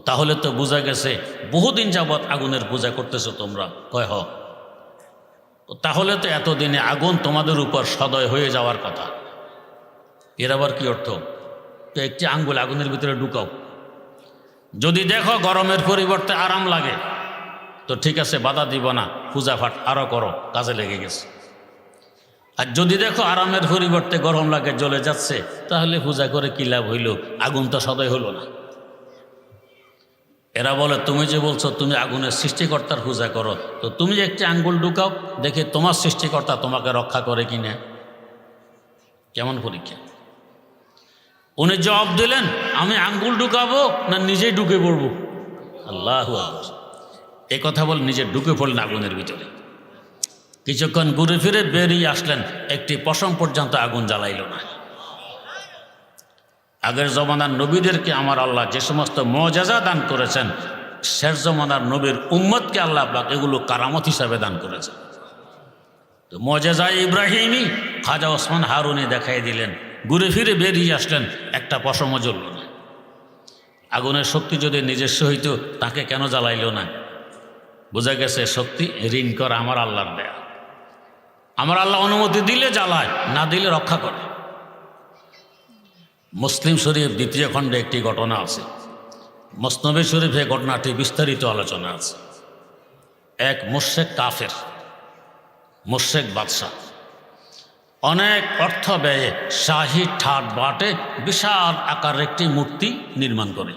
তাহলে তো বোঝা গেছে বহুদিন যাবৎ আগুনের পূজা করতেছো তোমরা। কয় হ। তাহলে তো এতদিনে আগুন তোমাদের উপর সদয় হয়ে যাওয়ার কথা। এর আবার কি অর্থ? তো একটি আঙ্গুল আগুনের ভিতরে ঢুকাও, যদি দেখো গরমের পরিবর্তে আরাম লাগে তো ঠিক আছে, বাধা দিব না, পূজা পাঠ আরও করো, কাজে লেগে গেছে। আর যদি দেখো আরামের পরিবর্তে গরম লাগে, জ্বলে যাচ্ছে, তাহলে পূজা করে কী লাভ হইল? আগুন তো সদয় হলো না। এরা বলে তুমি যে বলছো তুমি আগুনের সৃষ্টিকর্তার পূজা করো, তো তুমি একটি আঙ্গুল ঢুকাও, দেখে তোমার সৃষ্টিকর্তা তোমাকে রক্ষা করে কিনা। কেমন পরীক্ষা! উনি জবাব দিলেন, আমি আঙ্গুল ঢুকাবো না নিজেই ঢুকে পড়বো? আল্লাহু আকবার। এ কথা বলে নিজে ঢুকে পড়লেন আগুনের ভিতরে। কিছুক্ষণ ঘুরে ফিরে বেরিয়ে আসলেন, একটি পশম পর্যন্ত আগুন জ্বালাইল না। আগের জমানার নবীদেরকে আমার আল্লাহ যে সমস্ত মুআজিজা দান করেছেন, শেষ জমানার নবীর উম্মতকে আল্লাহ পাক এগুলো কারামত হিসাবে দান করেছেন। তো মুআজিজা ইব্রাহিমী খাজা ওসমান হারুনি দেখাই দিলেন, ঘুরে ফিরে বেরিয়ে আসলেন, একটা পশমও জ্বলল না। আগুনের শক্তি যদি নিজস্ব হইতো তাকে কেন জ্বালাইল না? বোঝা গেছে শক্তি ঋণ করা আমার আল্লাহর দেয়া। আমার আল্লাহ অনুমতি দিলে জ্বালায়, না দিলে রক্ষা করে। মুসলিম শরীফ দ্বিতীয় খণ্ডে একটি ঘটনা আছে। মুসনদে শরীফে ঘটনাটি বিস্তারিত আলোচনা আছে। এক মুশরিক কাফের, মুশরিক বাদশাহ অনেক অর্থ ব্যয়ে শাহী ঠাট বাটে বিশাল আকারের একটি মূর্তি নির্মাণ করে।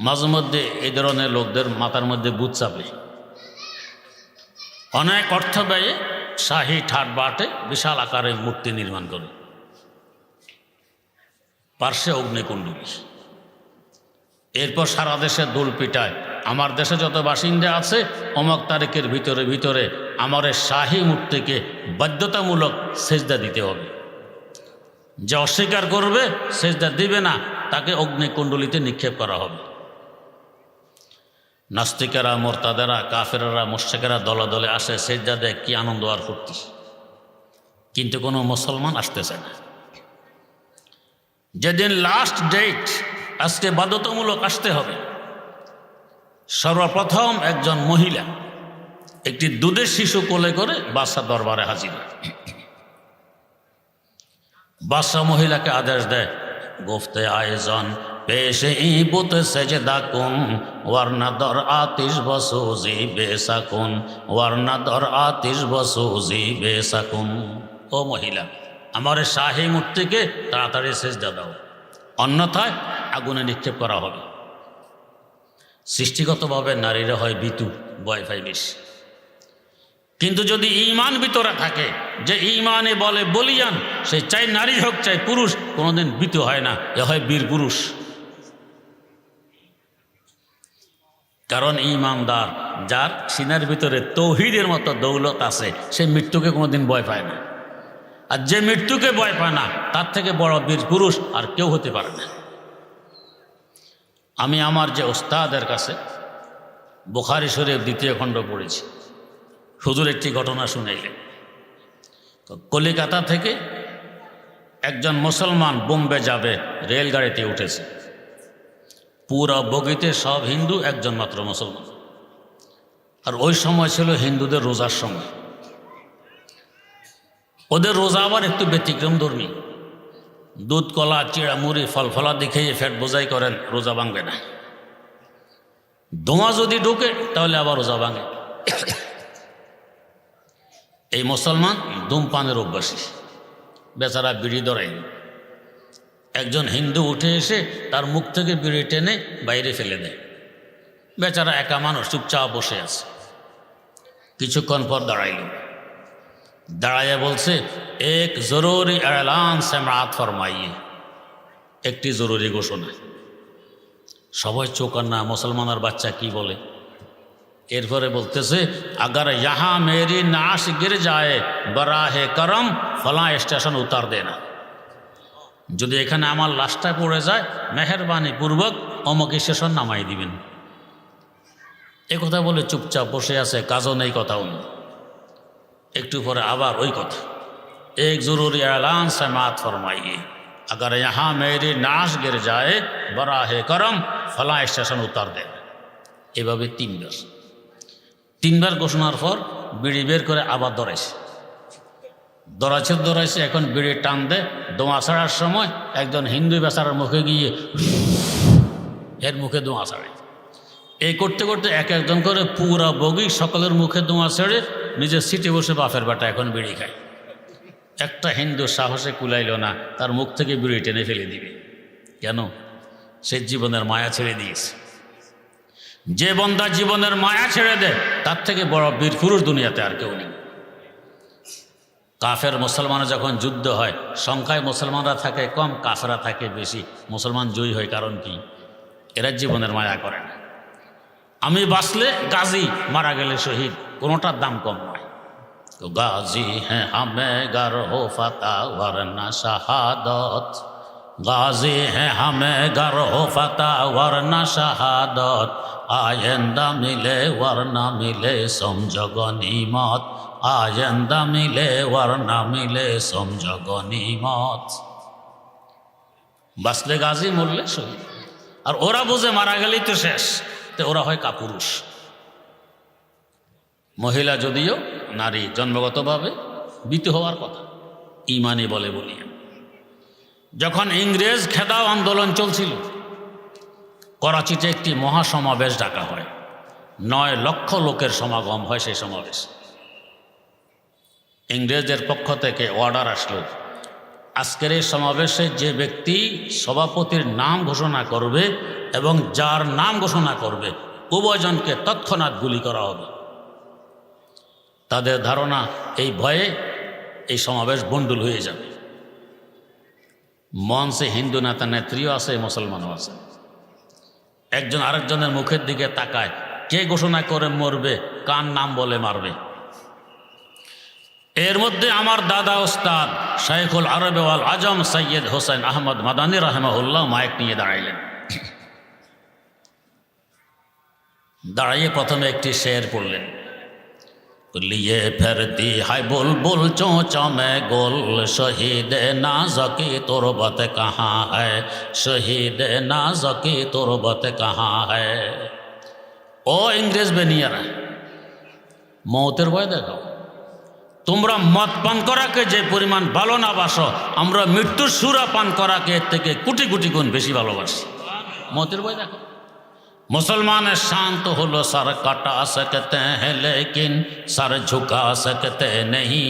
মাঝে মধ্যে এই ধরনের লোকদের মাথার মধ্যে বুট চাপে। অনেক অর্থ ব্যয়ে শাহী ঠাট বাটে বিশাল আকারের মূর্তি নির্মাণ করে। পার্শ্বে অগ্নিকুণ্ডলী। এরপর সারা দেশে দোল পিটায়, আমার দেশে যত বাসিন্দা আছে অমক তারিখের ভিতরে ভিতরে আমার এই শাহী মূর্তিকে বাধ্যতামূলক সেজদা দিতে হবে। যে অস্বীকার করবে, সেজদা দিবে না, তাকে অগ্নিকুণ্ডলিতে নিক্ষেপ করা হবে। নাস্তিকেরা, মোরতাদেরা, কাফেরেরা, মুশরিকেরা দলে দলে আসে, সেজদা দেয়, কি আনন্দ আর ফুর্তি। কিন্তু কোনো মুসলমান আসতেছে না। যেদিন লাস্ট ডেট, আজকে বাধ্যতামূলক আসতে হবে, সর্বপ্রথম একজন মহিলা একটি দুধের শিশু কোলে করে বাদশাহ দরবারে হাজির। বাদশাহ মহিলাকে আদেশ দেয়, গুফতে আয়োজন পেশে ইবুত সেজদা কুন ওয়ারনা দর আতিশ বসুজি বেসাকুন ওয়ারনা দর আতিশ বসুজি বেসাকুন। ও মহিলা, আমার শাহী মূর্তিকে তাড়াতাড়ি সেজদা দাও, অন্যথায় আগুনে নিক্ষেপ করা হবে। সৃষ্টিগতভাবে নারীরা হয় ভীতু, ভয় পায় বেশি। কিন্তু যদি ঈমান ভিতরে থাকে, যে ঈমানে বলে বলিয়ান, সে চাই নারী হোক চাই পুরুষ, কোনোদিন ভীতু হয় না, এ হয় বীর পুরুষ। কারণ ঈমানদার, যার সিনার ভিতরে তৌহিদের মতো দৌলত আছে, সে মৃত্যুকে কোনোদিন ভয় পায় না। আর যে মৃত্যুকে ভয় পায় না, তার থেকে বড় বীর পুরুষ আর কেউ হতে পারে না। আমি আমার যে ওস্তাদের কাছে বুখারী শরীফ দ্বিতীয় খণ্ড পড়েছি, হুজুর একটি ঘটনা শুনাইলেন। কলিকাতা থেকে একজন মুসলমান বোম্বে যাবে, রেলগাড়িতে উঠেছে। পুরো বগিতে সব হিন্দু, একজন মাত্র মুসলমান। আর ওই সময় ছিল হিন্দুদের রোজার সময়। ওদের রোজা আবার একটু ব্যতিক্রম ধর্মী। দুধ, কলা, চিড়া, মুড়ি, ফল ফলা দেখেই ফ্যাট বোঝাই করেন, রোজা ভাঙবে না। ধোঁয়া যদি ঢোকে তাহলে আবার রোজা ভাঙে। এই মুসলমান ধূমপানের অভ্যাসী, বেচারা বিড়ি ধরায়নি। একজন হিন্দু উঠে এসে তার মুখ থেকে বিড়ি টেনে বাইরে ফেলে দেয়। বেচারা একা মানুষ, চুপচাপ বসে আছে। কিছুক্ষণ পর দাঁড়াইল, দাঁড়াইয়া বলছে, এক জরুরি এলান সমাত ফরমাইয়ে, একটি জরুরি ঘোষণা। সবাই চৌকান্না, মুসলমানের বাচ্চা কি বলে। এরপরে বলতেছে, আগার ইহা মেরি নাশ গির যায় বরাহে করম ফলা স্টেশন উতার দেনা। যদি এখানে আমার লাশটা পড়ে যায়, মেহরবানি পূর্বক অমুক স্টেশন নামাই দিবেন। এ কথা বলে চুপচাপ বসে আছে, কাজও নেই, কথাও নেই। একটু পরে আবার ওই কথা, এক জরুরি এলান সমাত ফরমাইয়ে, अगर यहाँ मेरी नाश गिर जाए बराहे करम फला स्टेशन उतार दे। এভাবে তিনবার ঘোষণার পর বিড়ি বের করে আবার দৌড়াইছে এখন বিড়ি টান দে দোঁয়া ছাড়ার সময় একজন হিন্দু বেচারার মুখে গিয়ে এর মুখে দোঁয়া ছাড়ে। এই করতে করতে এক একজন করে পুরা বগি সকলের মুখে দোঁয়া ছেড়ে নিজের সিটে বসে বাপের বাটা এখন বিড়ি খায়। একটা হিন্দু সাহসে কুলাইল না, তার মুখ থেকে বিড়ি টেনে ফেলে দিবে। কেন? সে জীবনের মায়া ছেড়ে দিয়েছে। যে বন্দা জীবনের মায়া ছেড়ে দেয় তার থেকে বড় বীর পুরুষ দুনিয়াতে আর কেউ নেই। কাফের মুসলমানের যখন যুদ্ধ হয় সংখ্যায় মুসলমানরা থাকে কম, কাফেরা থাকে বেশি, মুসলমান জয়ী হয়। কারণ কি? এরা জীবনের মায়া করে না। আমি বাঁচলে গাজী, মারা গেলে শহীদ, কোনোটার দাম কম নয়। তো গাজী হ্যাঁ হামে গার হো ফাতা ওয়ারনা শাহাদত, গাজী হ্যাঁ হামে গার হো ফাতা ওয়ারনা শাহাদত, आयंदा मिले वरना मिले समझो गनीमत, आयंदा मिले वरना मिले समझो गनीमत। বাঁচলে গাজী, মরলে শহীদ। আর ওরা বুঝে মারা গেলেই তো শেষ, তো ওরা হয় কাপুরুষ। মহিলা যদিও নারী জন্মগতভাবে ভীতু হওয়ার কথা, ইমানি বলে বলিয়ে। যখন ইংরেজ খেদাও আন্দোলন চলছিল, করাচিতে একটি মহাসমাবেশ ডাকা হয়, 9 লক্ষ লোকের সমাগম হয়। সেই সমাবেশ ইংরেজদের পক্ষ থেকে অর্ডার আসলো, আজকের এই সমাবেশে যে ব্যক্তি সভাপতির নাম ঘোষণা করবে এবং যার নাম ঘোষণা করবে উভয়জনকে তৎক্ষণাৎ গুলি করা হবে। তাদের ধারণা এই ভয়ে এই সমাবেশ বন্ডুল হয়ে যাবে। মঞ্চে হিন্দু নেতা নেত্রীও আছে, মুসলমানও আছে। একজন আরেকজনের মুখের দিকে তাকায়, কে ঘোষণা করে মরবে, কার নাম বলে মারবে। এর মধ্যে আমার দাদা ওস্তাদ শাইখুল আরব ওয়াল আজম সৈয়দ হোসেন আহমদ মাদানী রাহিমাহুল্লাহ মাইক নিয়ে দাঁড়াইলেন। দাঁড়াইয়ে প্রথমে একটি শের পড়লেন, लिए फिरती है बुलबुल चोंचा में गोल, शहीद नाज़की तुरबत कहाँ है, शहीद नाज़की तुरबत कहाँ है। ও ইংরেজ বেনিয়ারা, মৌতের ভয় দেখাও। তোমরা মদ পান করাকে যে পরিমাণ ভালো না বাসো, আমরা মৃত্যুর সুরা পান করাকে এর থেকে কোটি কোটি গুণ বেশি ভালোবাসি। মৌতের ভয় দেখো। मुसलमान शांत होलो सर कटा सकते हैं लेकिन सर झुका सकते नहीं।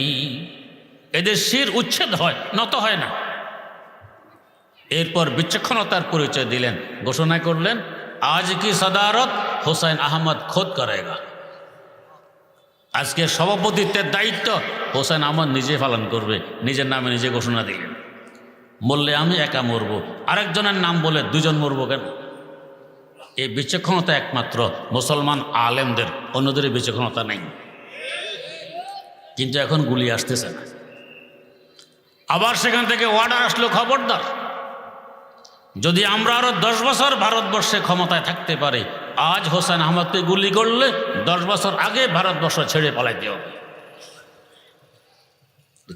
এদের শির উচ্ছেদ হয়, নত হয় না। এরপর বিচক্ষণতার পরিচয় দিলেন, ঘোষণা করলেন আজ কি সদারত হোসেন আহমদ খোদ করেগা। আজকে সভাপতিত্বের দায়িত্ব হোসেন আহমদ নিজে পালন করবে। নিজের নামে নিজে ঘোষণা দিলেন, বললে আমি একা মরবো, আরেকজনের নাম বলে 2 জন মরবো কেন? এই বিচক্ষণতা একমাত্র মুসলমান আলেমদের, অন্যদের বিচক্ষণতা নেই। কিন্তু এখন গুলি আসতেছে না। আবার সেখান থেকে অর্ডার আসলো, খবরদার, যদি আমরা আরো 10 বছর ভারতবর্ষে ক্ষমতায় থাকতে পারি, আজ হোসেন আহমদকে গুলি করলে 10 বছর আগে ভারতবর্ষ ছেড়ে পালাইতে হবে।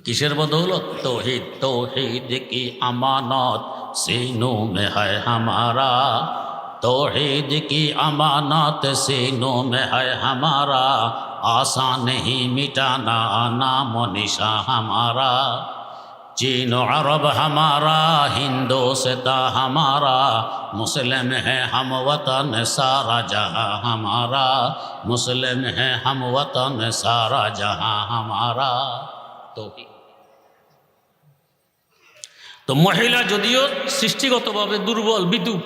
কিসের বদৌলত? তৌহিদ, তৌহিদ কি আমানত सीनों में है हमारा, तौहीद की अमानत सीनों में है हमारा, आसान नहीं मिटाना नाम निशा हमारा। चीन अरब हमारा, हिंदोस्तां हमारा, मुस्लिम है हम वतन सारा जहां हमारा, मुस्लिम है हम वतन सारा जहां हमारा। तो महिला যদিও সৃষ্টিগতভাবে দুর্বল, বিদ্যুৎ,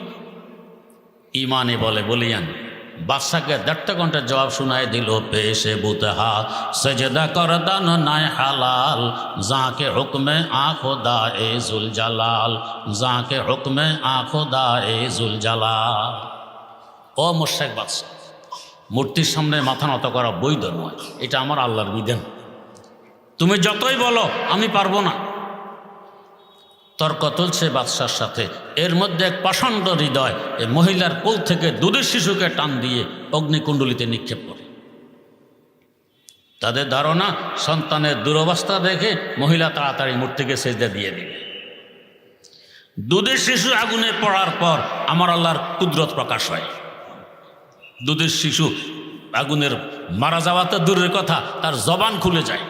ইমানে বলে বলিয়ান বাদশাকে 1.5 ঘন্টার জবাব শোনায় দিল। পেশে বুতহা সজদা করদান নাই হালাল, যাকে হুকমে আখোদা এ জুল জালাল, যাকে হুকমে আখোদা এ জুল জালাল। ও মুশরিক বাদশা, মূর্তির সামনে মাথা নত করা বৈধ নয়, এটা আমার আল্লাহর বিধান। তুমি যতই বলো আমি পারবো না। তর্ক চলছে বাদশার সাথে। এর মধ্যে এক পাষণ্ড হৃদয় এই মহিলার কোল থেকে দুধের শিশুকে টান দিয়ে অগ্নিকুণ্ডলিতে নিক্ষেপ করে। তাদের ধারণা সন্তানের দুরবস্থা দেখে মহিলা তাড়াতাড়ি মূর্তিকে সেজদা দিয়ে দিবে। দুধের শিশু আগুনে পড়ার পর আমার আল্লাহর কুদরত প্রকাশ হয়। দুধের শিশু আগুনের মারা যাওয়া তো দূরের কথা, তার জবান খুলে যায়।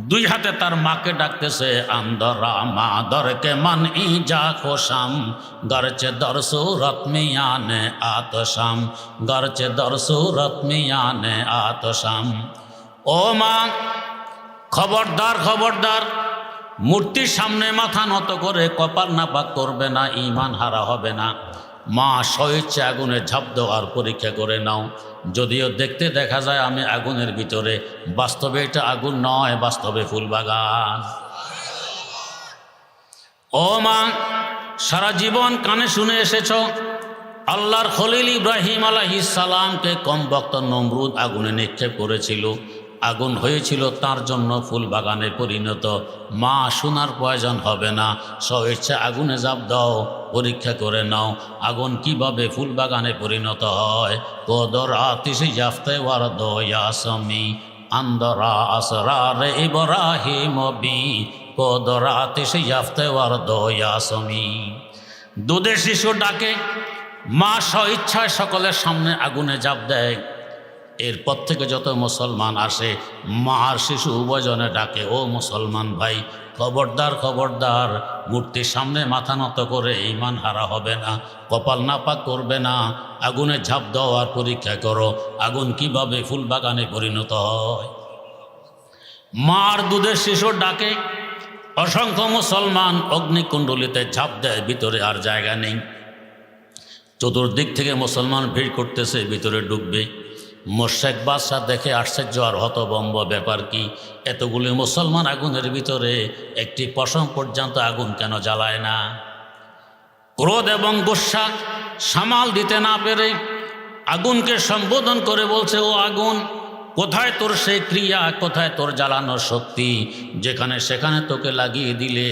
দুই হাতে তার মাকে ডাকতেছে, আন্দরা মাদর কে মান ই যা খোশাম গরচে দরসু রত্মিয়ানে আতশাম গরচে দরসু রত্মিয়ানে আতশাম। ও মা, খবরদার খবরদার, মূর্তির সামনে মাথা নত করে কপাল নাপাক করবে না, ঈমান হারা হবে না। মা স্বইচ্ছে আগুনে ঝাঁপ দেওয়ার পরীক্ষা করে নাও। যদিও দেখতে দেখা যায় আমি আগুনের ভিতরে, বাস্তবে এটা আগুন নয়, বাস্তবে ফুলবাগান। ও মা, সারা জীবন কানে শুনে এসেছ আল্লাহর খলিল ইব্রাহিম আলাইহিস সালামকে কমবক্ত নমরুদ আগুনে নিক্ষেপ করেছিল, আগুন হয়েছিল তার জন্য ফুল বাগানে পরিণত। মা, শোনার প্রয়োজন হবে না, স্বইচ্ছা আগুনে ঝাঁপ দাও, পরীক্ষা করে নাও আগুন কিভাবে ফুল বাগানে পরিণত হয়। কদর আতিশে জাফতে ওয়ারদ ইয়াসমি আন্দরা আসরার ইব্রাহিম বি কদর আতিশে জাফতে ওয়ারদ ইয়াসমি। দুধের শিশু ডাকে, মা স্বইচ্ছায় সকলের সামনে আগুনে ঝাঁপ দেয়। এরপর থেকে যত মুসলমান আসে, মা আর শিশু উভয়জনে ডাকে, ও মুসলমান ভাই, খবরদার খবরদার, মূর্তির সামনে মাথা নত করে ঈমান হারা হবে না, কপাল নাপাক করবে না, আগুনে ঝাঁপ দাও আর পরীক্ষা করো আগুন কিভাবে ফুল বাগানে পরিণত হয়। মার দুধের শিশুর ডাকে অসংখ্য মুসলমান অগ্নিকুণ্ডলিতে ঝাঁপ দেয়, ভিতরে আর জায়গা নেই। চতুর্দিক থেকে মুসলমান ভিড় করতেছে, ভিতরে ডুববে। মোরশেক বাদশাহ দেখে আশ্চর্য আর হতভম্ব, ব্যাপার কি, এতগুলি মুসলমান আগুনের ভিতরে একটি পশম পর্যন্ত আগুন কেন জ্বালায় না? ক্রোধ এবং গুসা সামাল দিতে না পেরে আগুনকে সম্বোধন করে বলছে, ও আগুন, কোথায় তোর সেই ক্রিয়া, কোথায় তোর জ্বালানোর শক্তি? যেখানে সেখানে তোকে লাগিয়ে দিলে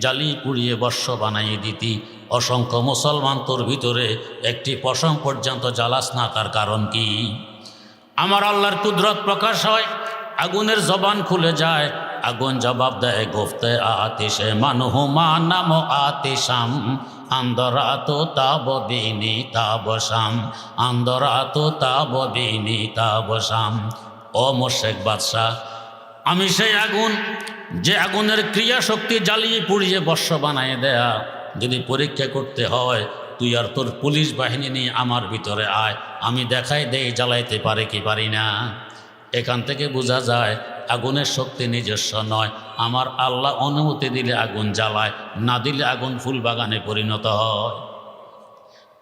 জ্বালিয়ে পুড়িয়ে বর্ষ বানাইয়ে দিতি। অসংখ্য মুসলমান তোর ভিতরে একটি পশম পর্যন্ত জ্বালাস না, তার কারণ কি? আমার আল্লাহর কুদরত প্রকাশ হয়, আগুনের জবান খুলে যায়, আগুন জবাব দেয়, গোফতে আতিশে মানহুমা নাম আতিশাম আন্দরাত তাবদিনী তাবসাম আন্দরাত তাবদিনী তাবসাম। ও মোরশেক বাদশাহ, আমি সেই আগুন, যে আগুনের ক্রিয়া শক্তি জ্বালিয়ে পুড়িয়ে বর্ষ বানায় দেয়া। যদি পরীক্ষা করতে হয়, তুই আর তোর পুলিশ বাহিনী নিয়ে আমার ভিতরে আয়, আমি দেখাই দেই জ্বালাইতে পারে কি পারি না। এখান থেকে বোঝা যায় আগুনের শক্তি নিজস্ব নয়, আমার আল্লাহ অনুমতি দিলে আগুন জ্বালায়, না দিলে আগুন ফুল বাগানে পরিণত হয়।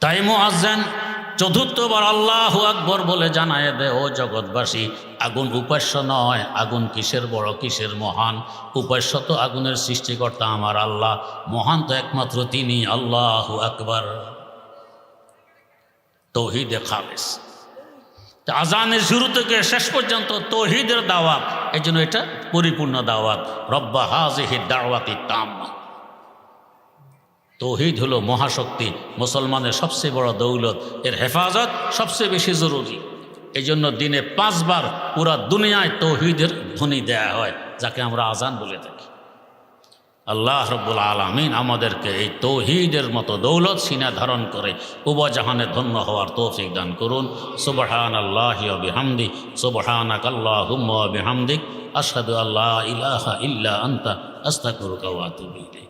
তাই মুয়াজ্জিন চতুর্থবার আল্লাহু আকবার বলে জানায় দে, ও জগৎবাসী, আগুন উপাস্য নয়, আগুন কিসের বড়, কিসের মহান। উপাস্য তো আগুনের সৃষ্টিকর্তা আমার আল্লাহ, মহান তো একমাত্র তিনি। আল্লাহু আকবার। তৌহিদে খালেস, আজানের শুরু থেকে শেষ পর্যন্ত তৌহিদের দাওয়াত, এই জন্য এটা পরিপূর্ণ দাওয়াত। রব্বা হাযিহি দাওয়াতি তাম্মা। তৌহিদ হলো মহাশক্তি, মুসলমানের সবচেয়ে বড় দৌলত, এর হেফাজত সবচেয়ে বেশি জরুরি। এই জন্য দিনে 5 বার পুরা দুনিয়ায় তৌহিদের ধ্বনি দেয়া হয়, যাকে আমরা আজান বলে থাকি। আল্লাহ রব্বুল আলামিন আমাদেরকে এই তৌহিদের মতো দৌলত সিনা ধারণ করে উভয়জাহানে ধন্য হওয়ার তৌফিক দান করুন। সুবহানাল্লাহি ওয়া বিহামদি, সুবহানাকাল্লাহুম্মা ওয়া বিহামদিক, আশহাদু আল্লা ইলাহা ইল্লা আনতা, আস্তাগফিরুকা ওয়া আতুবু ইলাইক।